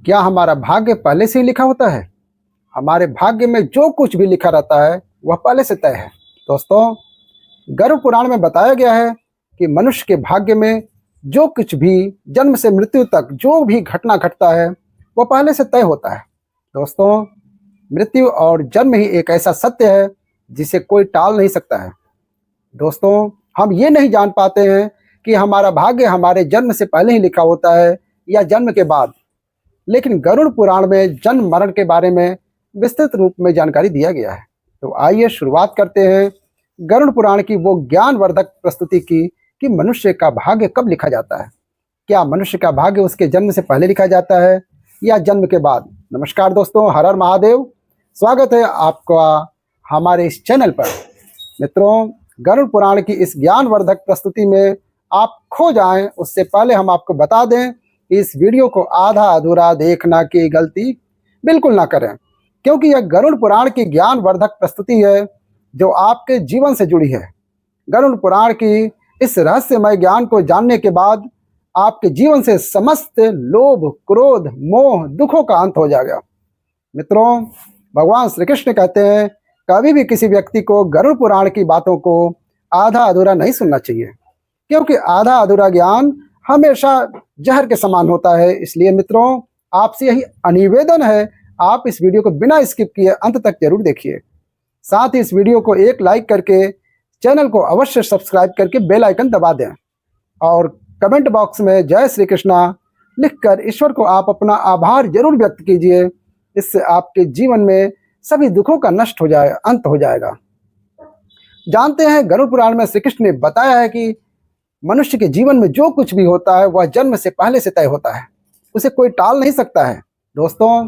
क्या हमारा भाग्य पहले से ही लिखा होता है? हमारे भाग्य में जो कुछ भी लिखा रहता है वह पहले से तय है। दोस्तों, गरुड़ पुराण में बताया गया है कि मनुष्य के भाग्य में जो कुछ भी जन्म से मृत्यु तक जो भी घटना घटता है वह पहले से तय होता है। दोस्तों, मृत्यु और जन्म ही एक ऐसा सत्य है जिसे कोई टाल नहीं सकता है। दोस्तों, हम ये नहीं जान पाते हैं कि हमारा भाग्य हमारे जन्म से पहले ही लिखा होता है या जन्म के बाद, लेकिन गरुड़ पुराण में जन्म मरण के बारे में विस्तृत रूप में जानकारी दिया गया है। तो आइए शुरुआत करते हैं गरुड़ पुराण की वो ज्ञानवर्धक प्रस्तुति की कि मनुष्य का भाग्य कब लिखा जाता है। क्या मनुष्य का भाग्य उसके जन्म से पहले लिखा जाता है या जन्म के बाद? नमस्कार दोस्तों, हर हर महादेव। स्वागत है आपका हमारे इस चैनल पर। मित्रों, गरुड़ पुराण की इस ज्ञानवर्धक प्रस्तुति में आप खो जाएं उससे पहले हम आपको बता दें कि इस वीडियो को आधा अधूरा देखना की गलती बिल्कुल ना करें, क्योंकि यह गरुड़ पुराण की ज्ञानवर्धक प्रस्तुति है जो आपके जीवन से जुड़ी है। गरुड़ पुराण की इस रहस्यमय ज्ञान को जानने के बाद आपके जीवन से समस्त लोभ, क्रोध, मोह, दुखों का अंत हो जाएगा। मित्रों, भगवान श्री कृष्ण कहते हैं कभी भी किसी व्यक्ति को गरुड़ पुराण की बातों को आधा अधूरा नहीं सुनना चाहिए, क्योंकि आधा अधूरा ज्ञान हमेशा जहर के समान होता है। इसलिए मित्रों, आपसे यही निवेदन है, आप इस वीडियो को बिना स्किप किए अंत तक जरूर देखिए। साथ ही इस वीडियो को एक लाइक करके चैनल को अवश्य सब्सक्राइब करके बेल आइकन दबा दें और कमेंट बॉक्स में जय श्री कृष्णा लिखकर ईश्वर को आप अपना आभार जरूर व्यक्त कीजिए। इससे आपके जीवन में सभी दुखों का नष्ट हो जाए, अंत हो जाएगा। जानते हैं, गरुड़ पुराण में श्री कृष्ण ने बताया है कि मनुष्य के जीवन में जो कुछ भी होता है वह जन्म से पहले से तय होता है, उसे कोई टाल नहीं सकता है। दोस्तों,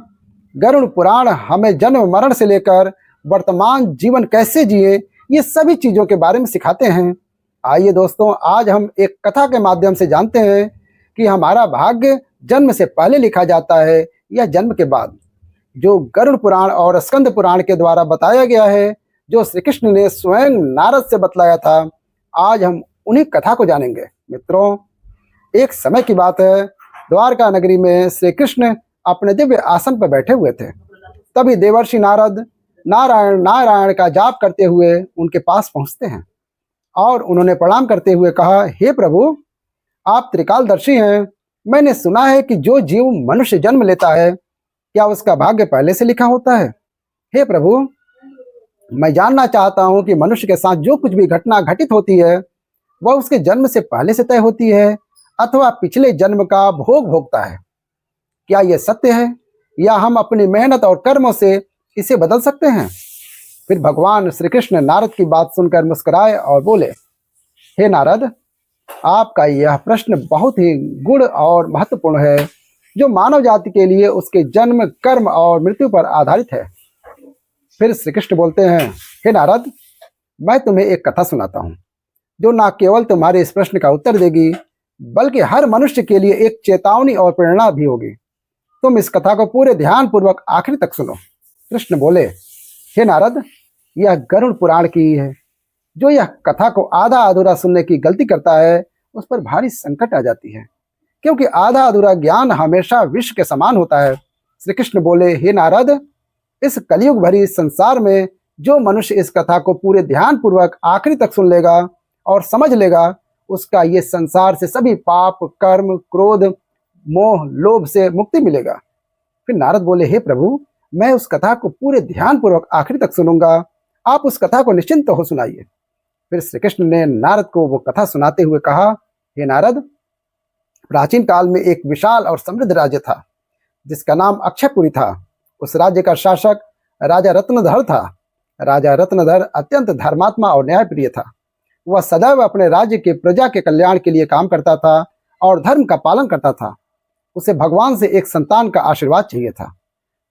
गरुड़ पुराण हमें जन्म मरण से लेकर वर्तमान जीवन कैसे जिए ये सभी चीजों के बारे में सिखाते हैं। आइए दोस्तों, आज हम एक कथा के माध्यम से जानते हैं कि हमारा भाग्य जन्म से पहले लिखा जाता है या जन्म के बाद, जो गरुड़ पुराण और स्कंद पुराण के द्वारा बताया गया है, जो श्री कृष्ण ने स्वयं नारद से बतलाया था। आज हम उन्हीं कथा को जानेंगे। मित्रों, एक समय की बात है, द्वारका नगरी में श्री कृष्ण अपने दिव्य आसन पर बैठे हुए थे। तभी देवर्षि नारद नारायण नारायण का जाप करते हुए उनके पास पहुंचते हैं और उन्होंने प्रणाम करते हुए कहा, हे प्रभु, आप त्रिकालदर्शी हैं। मैंने सुना है कि जो जीव मनुष्य जन्म लेता है क्या उसका भाग्य पहले से लिखा होता है? हे प्रभु, मैं जानना चाहता हूं कि मनुष्य के साथ जो कुछ भी घटना घटित होती है वह उसके जन्म से पहले से तय होती है अथवा पिछले जन्म का भोग भोगता है। क्या यह सत्य है या हम अपनी मेहनत और कर्मों से इसे बदल सकते हैं? फिर भगवान श्री कृष्ण नारद की बात सुनकर मुस्कुराए और बोले, हे नारद, आपका यह प्रश्न बहुत ही गुण और महत्वपूर्ण है, जो मानव जाति के लिए उसके जन्म, कर्म और मृत्यु पर आधारित है। फिर श्री कृष्ण बोलते हैं, हे नारद, मैं तुम्हें एक कथा सुनाता हूँ जो न केवल तुम्हारे इस प्रश्न का उत्तर देगी बल्कि हर मनुष्य के लिए एक चेतावनी और प्रेरणा भी होगी। तुम इस कथा को पूरे ध्यान पूर्वक आखिरी तक सुनो। कृष्ण बोले, हे नारद, यह गरुड़ पुराण की है। जो यह कथा को आधा अधूरा सुनने की गलती करता है उस पर भारी संकट आ जाती है, क्योंकि आधा अधूरा ज्ञान हमेशा विष के समान होता है। श्री कृष्ण बोले, हे नारद, इस कलयुग भरी संसार में जो मनुष्य इस कथा को पूरे ध्यान पूर्वक आखिरी तक सुन लेगा और समझ लेगा, उसका ये संसार से सभी पाप, कर्म, क्रोध, मोह, लोभ से मुक्ति मिलेगा। फिर नारद बोले, हे प्रभु, मैं उस कथा को पूरे ध्यान पूर्वक आखिरी तक सुनूंगा। आप उस कथा को निश्चिंत हो सुनाइए। फिर श्री कृष्ण ने नारद को वो कथा सुनाते हुए कहा, हे नारद, प्राचीन काल में एक विशाल और समृद्ध राज्य था जिसका नाम अक्षयपुरी था। उस राज्य का शासक राजा रत्नधर था। राजा रत्नधर अत्यंत धर्मात्मा और न्यायप्रिय था। वह सदैव अपने राज्य के प्रजा के कल्याण के लिए काम करता था और धर्म का पालन करता था। उसे भगवान से एक संतान का आशीर्वाद चाहिए था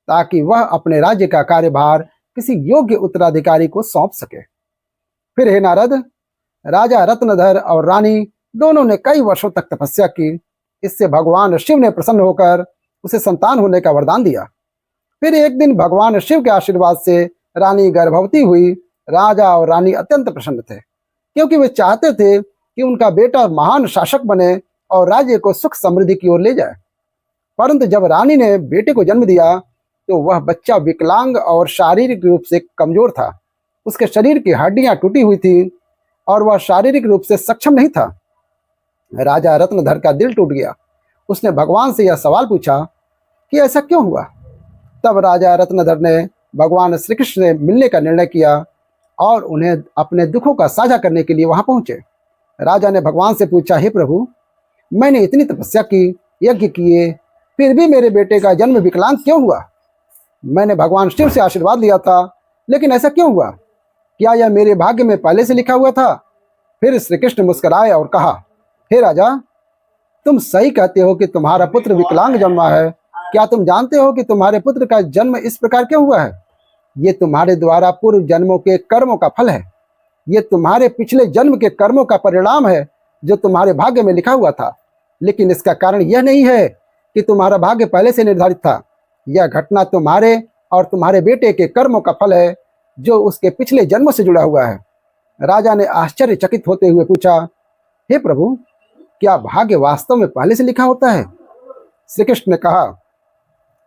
ताकि वह अपने राज्य का कार्यभार किसी योग्य उत्तराधिकारी को सौंप सके। फिर हे नारद, राजा रत्नधर और रानी दोनों ने कई वर्षों तक तपस्या की। इससे भगवान शिव ने प्रसन्न होकर उसे संतान होने का वरदान दिया। फिर एक दिन भगवान शिव के आशीर्वाद से रानी गर्भवती हुई। राजा और रानी अत्यंत प्रसन्न थे, क्योंकि वे चाहते थे कि उनका बेटा महान शासक बने और राज्य को सुख समृद्धि की ओर ले जाए। परंतु जब रानी ने बेटे को जन्म दिया तो वह बच्चा विकलांग और शारीरिक रूप से कमजोर था। उसके शरीर की हड्डियां टूटी हुई थी और वह शारीरिक रूप से सक्षम नहीं था। राजा रत्नधर का दिल टूट गया। उसने भगवान से यह सवाल पूछा कि ऐसा क्यों हुआ। तब राजा रत्नधर ने भगवान श्री कृष्ण से मिलने का निर्णय किया और उन्हें अपने दुखों का साझा करने के लिए वहां पहुंचे। राजा ने भगवान से पूछा, हे प्रभु, मैंने इतनी तपस्या की, यज्ञ किए, फिर भी मेरे बेटे का जन्म विकलांग क्यों हुआ। मैंने भगवान शिव से आशीर्वाद लिया था, लेकिन ऐसा क्यों हुआ। क्या यह मेरे भाग्य में पहले से लिखा हुआ था। फिर श्री कृष्ण मुस्कुराए और कहा, हे राजा, तुम सही कहते हो कि तुम्हारा पुत्र विकलांग जन्मा है। क्या तुम जानते हो कि तुम्हारे पुत्र का जन्म इस प्रकार क्यों हुआ है। ये तुम्हारे द्वारा पूर्व जन्मों के कर्मों का फल है। ये तुम्हारे पिछले जन्म के कर्मों का परिणाम है जो तुम्हारे भाग्य में लिखा हुआ था। लेकिन इसका कारण यह नहीं है कि तुम्हारा भाग्य पहले से निर्धारित था। यह घटना तुम्हारे और तुम्हारे बेटे के कर्मों का फल है जो उसके पिछले जन्मों से जुड़ा हुआ है। राजा ने आश्चर्यचकित होते हुए पूछा, हे प्रभु, क्या भाग्य वास्तव में पहले से लिखा होता है। श्री कृष्ण ने कहा,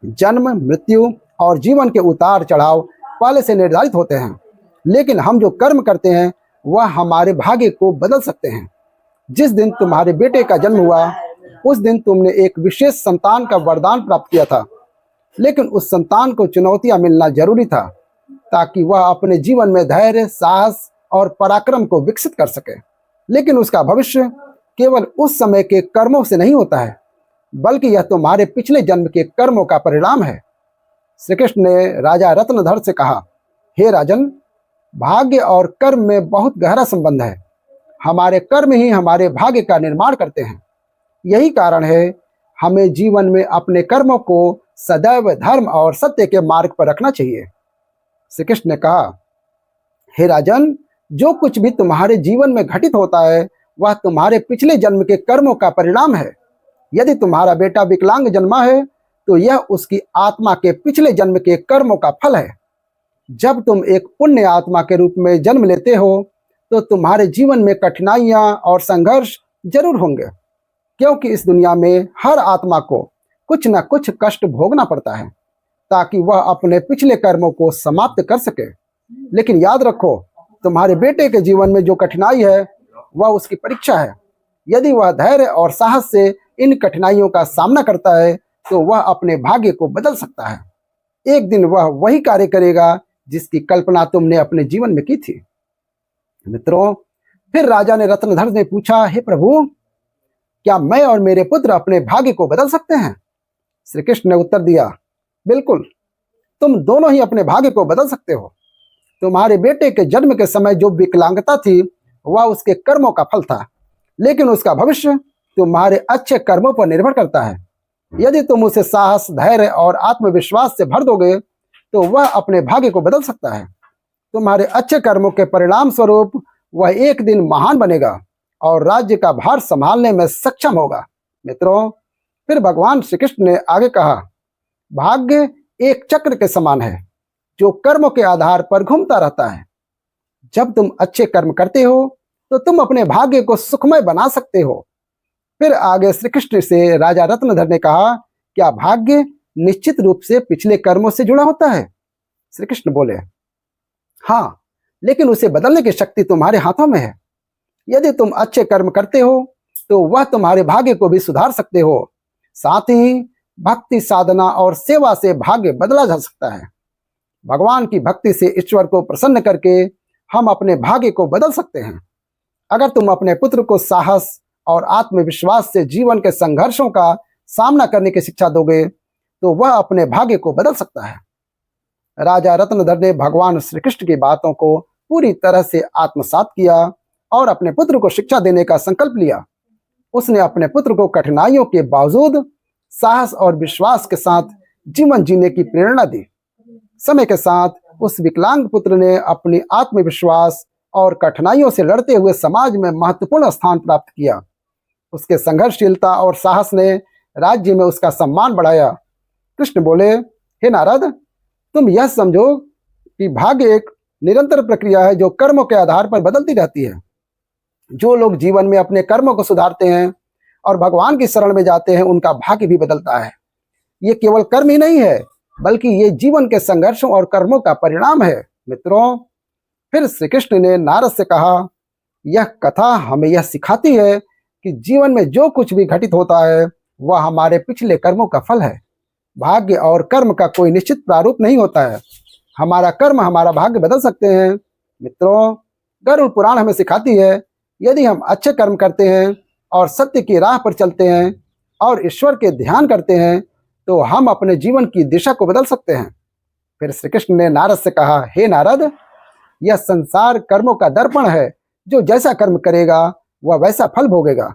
जन्म, मृत्यु और जीवन के उतार चढ़ाव पहले से निर्धारित होते हैं, लेकिन हम जो कर्म करते हैं वह हमारे भाग्य को बदल सकते हैं। जिस दिन तुम्हारे बेटे का जन्म हुआ उस दिन तुमने एक विशेष संतान का वरदान प्राप्त किया था, लेकिन उस संतान को चुनौतियां मिलना जरूरी था ताकि वह अपने जीवन में धैर्य, साहस और पराक्रम को विकसित कर सके। लेकिन उसका भविष्य केवल उस समय के कर्मों से नहीं होता है, बल्कि यह तुम्हारे पिछले जन्म के कर्मों का परिणाम है। श्री कृष्ण ने राजा रत्नधर से कहा, हे राजन, भाग्य और कर्म में बहुत गहरा संबंध है। हमारे कर्म ही हमारे भाग्य का निर्माण करते हैं। यही कारण है हमें जीवन में अपने कर्मों को सदैव धर्म और सत्य के मार्ग पर रखना चाहिए। श्री कृष्ण ने कहा, हे राजन, जो कुछ भी तुम्हारे जीवन में घटित होता है वह तुम्हारे पिछले जन्म के कर्मों का परिणाम है। यदि तुम्हारा बेटा विकलांग जन्मा है तो यह उसकी आत्मा के पिछले जन्म के कर्मों का फल है। जब तुम एक पुण्य आत्मा के रूप में जन्म लेते हो तो तुम्हारे जीवन में कठिनाइयां और संघर्ष जरूर होंगे, क्योंकि इस दुनिया में हर आत्मा को कुछ न कुछ कष्ट भोगना पड़ता है ताकि वह अपने पिछले कर्मों को समाप्त कर सके। लेकिन याद रखो, तुम्हारे बेटे के जीवन में जो कठिनाई है वह उसकी परीक्षा है। यदि वह धैर्य और साहस से इन कठिनाइयों का सामना करता है तो वह अपने भाग्य को बदल सकता है। एक दिन वह वही कार्य करेगा जिसकी कल्पना तुमने अपने जीवन में की थी। मित्रों, फिर राजा ने रत्नधर ने पूछा, हे प्रभु, क्या मैं और मेरे पुत्र अपने भाग्य को बदल सकते हैं। श्री कृष्ण ने उत्तर दिया, बिल्कुल, तुम दोनों ही अपने भाग्य को बदल सकते हो। तुम्हारे बेटे के जन्म के समय जो विकलांगता थी वह उसके कर्मों का फल था, लेकिन उसका भविष्य तुम्हारे अच्छे कर्मों पर निर्भर करता है। यदि तुम उसे साहस, धैर्य और आत्मविश्वास से भर दोगे तो वह अपने भाग्य को बदल सकता है। तुम्हारे अच्छे कर्मों के परिणाम स्वरूप वह एक दिन महान बनेगा और राज्य का भार संभालने में सक्षम होगा। मित्रों, फिर भगवान श्री कृष्ण ने आगे कहा, भाग्य एक चक्र के समान है जो कर्मों के आधार पर घूमता रहता है। जब तुम अच्छे कर्म करते हो तो तुम अपने भाग्य को सुखमय बना सकते हो। फिर आगे श्री कृष्ण से राजा रत्नधर ने कहा, क्या भाग्य निश्चित रूप से पिछले कर्मों से जुड़ा होता है। श्री कृष्ण बोले, हाँ, लेकिन उसे बदलने की शक्ति तुम्हारे हाथों में है। यदि तुम अच्छे कर्म करते हो तो वह तुम्हारे भाग्य को भी सुधार सकते हो। साथ ही भक्ति, साधना और सेवा से भाग्य बदला जा सकता है। भगवान की भक्ति से ईश्वर को प्रसन्न करके हम अपने भाग्य को बदल सकते हैं। अगर तुम अपने पुत्र को साहस और आत्मविश्वास से जीवन के संघर्षों का सामना करने की शिक्षा दोगे तो वह अपने भाग्य को बदल सकता है। राजा रत्नधर ने भगवान श्री कृष्ण की बातों को पूरी तरह से आत्मसात किया और अपने पुत्र को शिक्षा देने का संकल्प लिया। उसने अपने पुत्र को कठिनाइयों के बावजूद साहस और विश्वास के साथ जीवन जीने की प्रेरणा दी। समय के साथ उस विकलांग पुत्र ने अपनी आत्मविश्वास और कठिनाइयों से लड़ते हुए समाज में महत्वपूर्ण स्थान प्राप्त किया। उसके संघर्षशीलता और साहस ने राज्य में उसका सम्मान बढ़ाया। कृष्ण बोले, हे नारद, तुम यह समझो कि भाग्य एक निरंतर प्रक्रिया है जो कर्मों के आधार पर बदलती रहती है। जो लोग जीवन में अपने कर्मों को सुधारते हैं और भगवान की शरण में जाते हैं उनका भाग्य भी बदलता है। ये केवल कर्म ही नहीं है, बल्कि ये जीवन के संघर्षों और कर्मों का परिणाम है। मित्रों, फिर श्री कृष्ण ने नारद से कहा, यह कथा हमें यह सिखाती है कि जीवन में जो कुछ भी घटित होता है वह हमारे पिछले कर्मों का फल है। भाग्य और कर्म का कोई निश्चित प्रारूप नहीं होता है। हमारा कर्म हमारा भाग्य बदल सकते हैं। मित्रों, गरुड़ पुराण हमें सिखाती है, यदि हम अच्छे कर्म करते हैं और सत्य की राह पर चलते हैं और ईश्वर के ध्यान करते हैं तो हम अपने जीवन की दिशा को बदल सकते हैं। फिर श्री कृष्ण ने नारद से कहा, हे नारद, यह संसार कर्मों का दर्पण है। जो जैसा कर्म करेगा वह वैसा फल भोगेगा।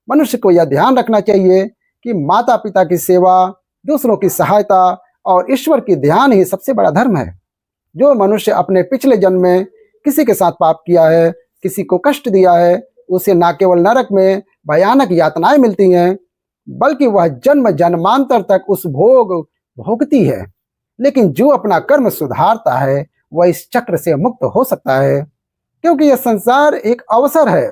मनुष्य को यह ध्यान रखना चाहिए कि माता पिता की सेवा, दूसरों की सहायता और ईश्वर की ध्यान ही सबसे बड़ा धर्म है। जो मनुष्य अपने पिछले जन्म में किसी के साथ पाप किया है, किसी को कष्ट दिया है, उसे न केवल नरक में भयानक यातनाएं मिलती हैं, बल्कि वह जन्म जन्मांतर तक उस भोग भोगती है। लेकिन जो अपना कर्म सुधारता है वह इस चक्र से मुक्त हो सकता है, क्योंकि यह संसार एक अवसर है।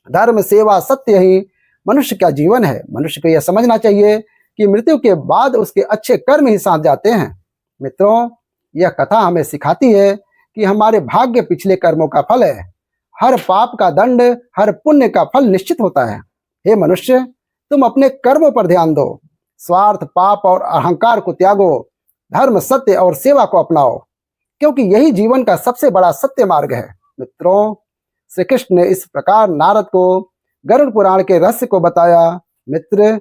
धर्म, सेवा, सत्य ही मनुष्य का जीवन है। मनुष्य को यह समझना चाहिए कि मृत्यु के बाद उसके अच्छे कर्म ही साथ जाते हैं। मित्रों, यह कथा हमें सिखाती है कि हमारे भाग्य पिछले कर्मों का फल है। हर पाप का दंड, हर पुण्य का फल निश्चित होता है। हे मनुष्य, तुम अपने कर्मों पर ध्यान दो। स्वार्थ, पाप और अहंकार को त्यागो। धर्म, सत्य और सेवा को अपनाओ, क्योंकि यही जीवन का सबसे बड़ा सत्य मार्ग है। मित्रों, श्री कृष्ण ने इस प्रकार नारद को गरुड़ पुराण के रहस्य को बताया। मित्र,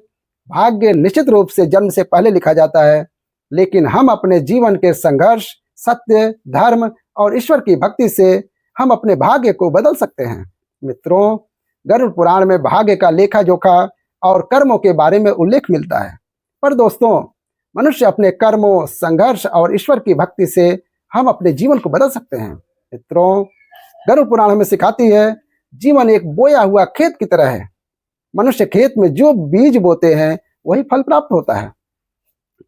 भाग्य निश्चित रूप से जन्म से पहले लिखा जाता है, लेकिन हम अपने जीवन के संघर्ष, सत्य, धर्म और ईश्वर की भक्ति से हम अपने भाग्य को बदल सकते हैं। मित्रों, गरुड़ पुराण में भाग्य का लेखा जोखा और कर्मों के बारे में उल्लेख मिलता है। पर दोस्तों, मनुष्य अपने कर्मों, संघर्ष और ईश्वर की भक्ति से हम अपने जीवन को बदल सकते हैं। मित्रों, गरुड़ पुराण हमें सिखाती है, जीवन एक बोया हुआ खेत की तरह है। मनुष्य खेत में जो बीज बोते हैं वही फल प्राप्त होता है।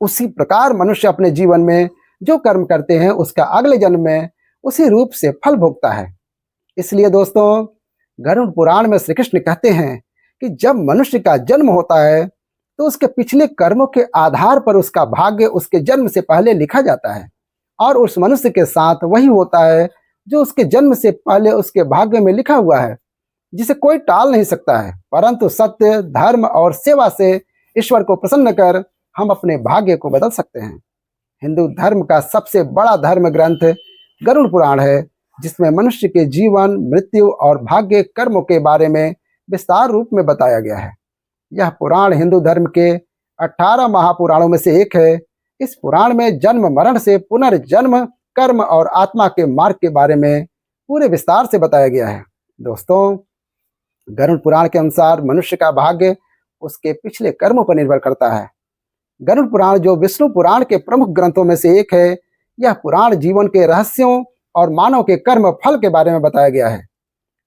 उसी प्रकार मनुष्य अपने जीवन में जो कर्म करते हैं उसका अगले जन्म में उसी रूप से फल भोगता है। इसलिए दोस्तों, गरुड़ पुराण में श्री कृष्ण कहते हैं कि जब मनुष्य का जन्म होता है तो उसके पिछले कर्मों के आधार पर उसका भाग्य उसके जन्म से पहले लिखा जाता है, और उस मनुष्य के साथ वही होता है जो उसके जन्म से पहले उसके भाग्य में लिखा हुआ है, जिसे कोई टाल नहीं सकता है। परंतु सत्य, धर्म और सेवा से ईश्वर को प्रसन्न कर हम अपने भाग्य को बदल सकते हैं। हिंदू धर्म का सबसे बड़ा धर्म ग्रंथ गरुड़ पुराण है, जिसमें मनुष्य के जीवन, मृत्यु और भाग्य कर्मों के बारे में विस्तार रूप में बताया गया है। यह पुराण हिंदू धर्म के 18 महापुराणों में से एक है। इस पुराण में जन्म मरण से पुनर्जन्म, कर्म और आत्मा के मार्ग के बारे में पूरे विस्तार से बताया गया है। दोस्तों, गरुड़ पुराण के अनुसार मनुष्य का भाग्य उसके पिछले कर्मों पर निर्भर करता है। गरुड़ पुराण, जो विष्णु पुराण के प्रमुख ग्रंथों में से एक है, यह पुराण जीवन के रहस्यों और मानव के कर्म फल के बारे में बताया गया है।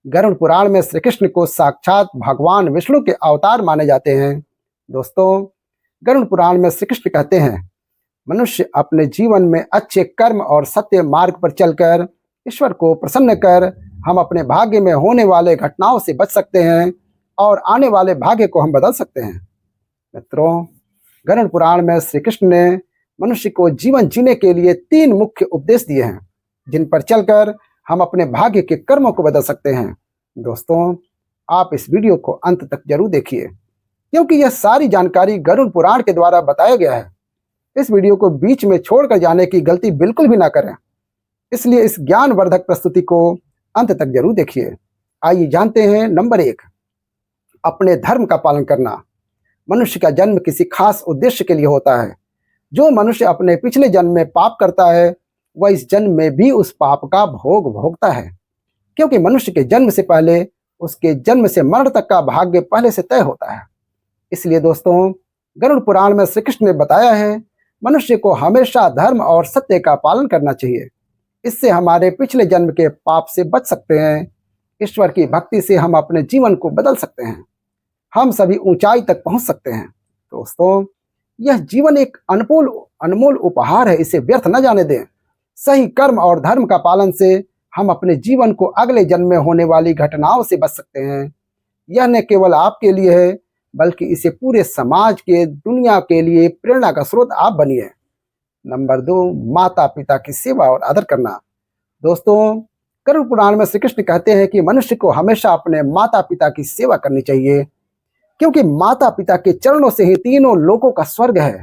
गरुड़ पुराण में श्री कृष्ण को साक्षात भगवान विष्णु के अवतार माने जाते हैं। दोस्तों, गरुड़ पुराण में श्री कृष्ण कहते हैं, मनुष्य अपने जीवन में अच्छे कर्म और सत्य मार्ग पर चलकर ईश्वर को प्रसन्न कर हम अपने भाग्य में होने वाले घटनाओं से बच सकते हैं और आने वाले भाग्य को हम बदल सकते हैं। मित्रों, गरुड़ पुराण में श्री कृष्ण ने मनुष्य को जीवन जीने के लिए 3 मुख्य उपदेश दिए हैं, जिन पर चलकर हम अपने भाग्य के कर्मों को बदल सकते हैं। दोस्तों, आप इस वीडियो को अंत तक जरूर देखिए, क्योंकि यह सारी जानकारी गरुड़ पुराण के द्वारा बताया गया है। इस वीडियो को बीच में छोड़कर जाने की गलती बिल्कुल भी ना करें। इसलिए इस ज्ञानवर्धक प्रस्तुति को अंत तक जरूर देखिए। आइए जानते हैं। नंबर 1, अपने धर्म का पालन करना। मनुष्य का जन्म किसी खास उद्देश्य के लिए होता है। जो मनुष्य अपने पिछले जन्म में पाप करता है वह इस जन्म में भी उस पाप का भोग भोगता है, क्योंकि मनुष्य के जन्म से पहले उसके जन्म से मरण तक का भाग्य पहले से तय होता है। इसलिए दोस्तों, गरुड़ पुराण में श्री कृष्ण ने बताया है, मनुष्य को हमेशा धर्म और सत्य का पालन करना चाहिए। इससे हमारे पिछले जन्म के पाप से बच सकते हैं। ईश्वर की भक्ति से हम अपने जीवन को बदल सकते हैं। हम सभी ऊंचाई तक पहुंच सकते हैं। दोस्तों, यह जीवन एक अनमोल उपहार है, इसे व्यर्थ न जाने दें। सही कर्म और धर्म का पालन से हम अपने जीवन को अगले जन्म में होने वाली घटनाओं से बच सकते हैं। यह न केवल आपके लिए है, बल्कि इसे पूरे समाज के, दुनिया के लिए प्रेरणा का स्रोत आप बनिए। नंबर 2, माता पिता की सेवा और आदर करना। दोस्तों, गरुड़ पुराण में श्री कृष्ण कहते हैं कि मनुष्य को हमेशा अपने माता पिता की सेवा करनी चाहिए, क्योंकि माता पिता के चरणों से ही तीनों लोकों का स्वर्ग है।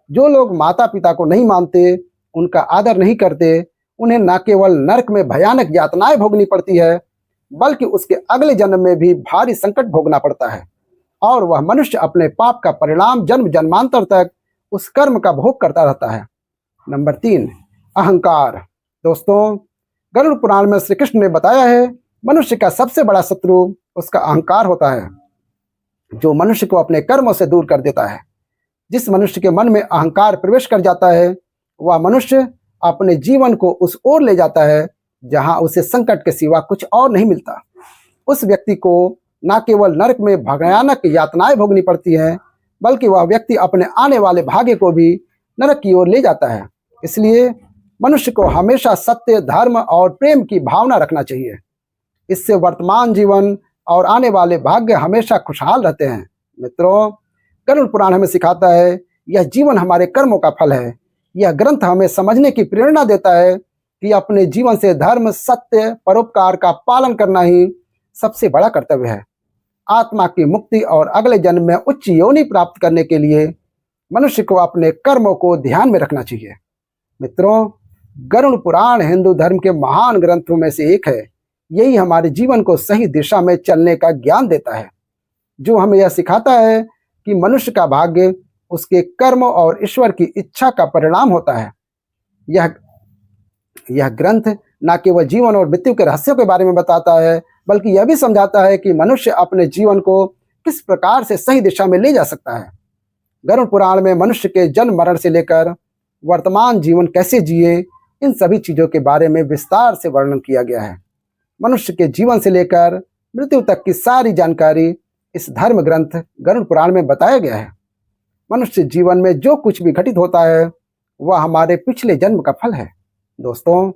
जो लोग माता पिता को नहीं मानते, उनका आदर नहीं करते, उन्हें न केवल नरक में भयानक यातनाएं भोगनी पड़ती है, बल्कि उसके अगले जन्म में भी भारी संकट भोगना पड़ता है, और वह मनुष्य अपने पाप का परिणाम जन्म जन्मांतर तक उस कर्म का भोग करता रहता है। नंबर 3, अहंकार। दोस्तों, गरुड़ पुराण में श्री कृष्ण ने बताया है, मनुष्य का सबसे बड़ा शत्रु उसका अहंकार होता है, जो मनुष्य को अपने कर्मों से दूर कर देता है। जिस मनुष्य के मन में अहंकार प्रवेश कर जाता है, वह मनुष्य अपने जीवन को उस ओर ले जाता है जहां उसे संकट के सिवा कुछ और नहीं मिलता। उस व्यक्ति को न केवल नरक में भयानक यातनाएं भोगनी पड़ती हैं, बल्कि वह व्यक्ति अपने आने वाले भाग्य को भी नरक की ओर ले जाता है। इसलिए मनुष्य को हमेशा सत्य, धर्म और प्रेम की भावना रखना चाहिए। इससे वर्तमान जीवन और आने वाले भाग्य हमेशा खुशहाल रहते हैं। मित्रों, गरुड़ पुराण हमें सिखाता है, यह जीवन हमारे कर्मों का फल है। यह ग्रंथ हमें समझने की प्रेरणा देता है कि अपने जीवन से धर्म, सत्य, परोपकार का पालन करना ही सबसे बड़ा कर्तव्य है। आत्मा की मुक्ति और अगले जन्म में उच्च योनि प्राप्त करने के लिए मनुष्य को अपने कर्मों को ध्यान में रखना चाहिए। मित्रों, गरुड़ पुराण हिंदू धर्म के महान ग्रंथों में से एक है। यही हमारे जीवन को सही दिशा में चलने का ज्ञान देता है, जो हमें यह सिखाता है कि मनुष्य का भाग्य उसके कर्म और ईश्वर की इच्छा का परिणाम होता है। यह ग्रंथ न केवल जीवन और मृत्यु के रहस्यों के बारे में बताता है, बल्कि यह भी समझाता है कि मनुष्य अपने जीवन को किस प्रकार से सही दिशा में ले जा सकता है। गरुड़ पुराण में मनुष्य के जन्म मरण से लेकर वर्तमान जीवन कैसे जिए, इन सभी चीजों के बारे में विस्तार से वर्णन किया गया है। मनुष्य के जीवन से लेकर मृत्यु तक की सारी जानकारी इस धर्म ग्रंथ गरुड़ पुराण में बताया गया है। मनुष्य जीवन में जो कुछ भी घटित होता है, वह हमारे पिछले जन्म का फल है। दोस्तों,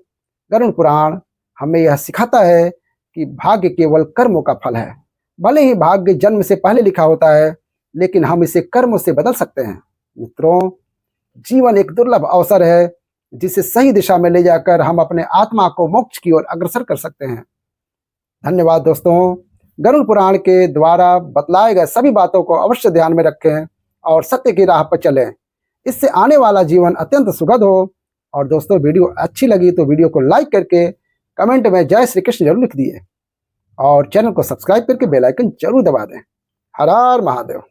गरुड़ पुराण हमें यह सिखाता है कि भाग्य केवल कर्मों का फल है। भले ही भाग्य जन्म से पहले लिखा होता है, लेकिन हम इसे कर्मों से बदल सकते हैं। मित्रों, जीवन एक दुर्लभ अवसर है, जिसे सही दिशा में ले जाकर हम अपने आत्मा को मोक्ष की ओर अग्रसर कर सकते हैं। धन्यवाद दोस्तों। गरुड़ पुराण के द्वारा बतलाए गए सभी बातों को अवश्य ध्यान में रखें और सत्य की राह पर चलें। इससे आने वाला जीवन अत्यंत सुखद हो। और दोस्तों, वीडियो अच्छी लगी तो वीडियो को लाइक करके कमेंट में जय श्री कृष्ण जरूर लिख दिए, और चैनल को सब्सक्राइब करके बेल आइकन जरूर दबा दें। हर हर महादेव।